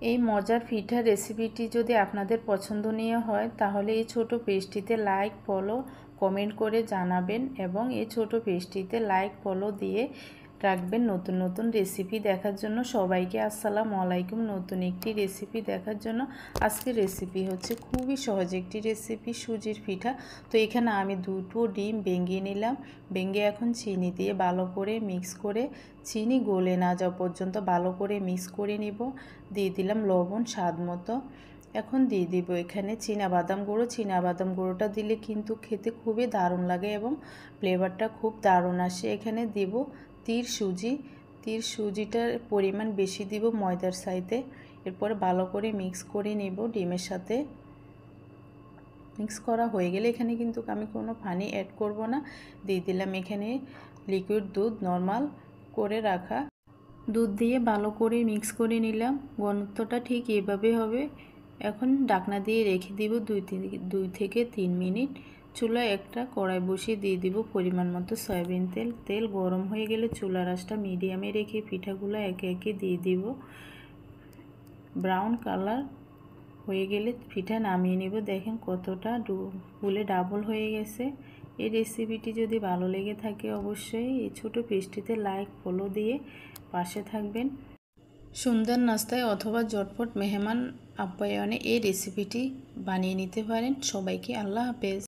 এই মজার পিঠা রেসিপিটি যদি আপনাদের পছন্দনীয় হয় তাহলে এই ছোট পেজটিতে লাইক ফলো কমেন্ট করে জানাবেন এবং এই ছোট পেজটিতে লাইক ফলো দিয়ে রাখবেন নতুন নতুন রেসিপি দেখার জন্য। সবাইকে আসসালামু আলাইকুম। নতুন একটি রেসিপি দেখার জন্য আজকের রেসিপি হচ্ছে খুবই সহজ একটি রেসিপি, সুজির পিঠা। তো এখানে আমি দুটো ডিম ভেঙে নিলাম, ভেঙে এখন চিনি দিয়ে ভালো করে মিক্স করে, চিনি গলে না যাওয়া পর্যন্ত ভালো করে মিক্স করে নিব। দিয়ে দিলাম লবণ স্বাদ মতো। এখন দিয়ে দিব এখানে চীনাবাদাম গুঁড়ো। চীনাবাদাম গুঁড়োটা দিলে কিন্তু খেতে খুবই দারুণ লাগে এবং ফ্লেভারটা খুব দারুণ আসে। এখানে দিব সুজি। সুজিটার পরিমাণ বেশি দিব ময়দার চাইতে। এরপরে ভালো করে মিক্স করে নেব ডিমের সাথে। মিক্স করা হয়ে গেলে এখানে কিন্তু আমি কোনো পানি অ্যাড করব না। দিয়ে দিলাম এখানে লিকুইড দুধ, নর্মাল করে রাখা দুধ দিয়ে ভালো করে মিক্স করে নিলাম। ঘনত্বটা ঠিক এভাবে হবে। এখন ঢাকনা দিয়ে রেখে দিব 2 থেকে 3 মিনিট। চুলায় একটা কড়াই বসিয়ে দিয়ে দিব পরিমাণ মতো সয়াবিন তেল। তেল গরম হয়ে গেলে চুলার আঁচটা মিডিয়ামে রেখে পিঠাগুলো একে একে দিয়ে দিব। ব্রাউন কালার হয়ে গেলে পিঠা নামিয়ে নেব। দেখেন কতটা ফুলে ডাবল হয়ে গেছে। এই রেসিপিটি যদি ভালো লেগে থাকে অবশ্যই এই ছোট পেজটিতে লাইক ফলো দিয়ে পাশে থাকবেন। সুন্দর নাস্তায় অথবা ঝটপট মেহমান আপ্যায়নে এই রেসিপিটি বানিয়ে নিতে পারেন। সবাইকে আল্লাহ হাফেজ।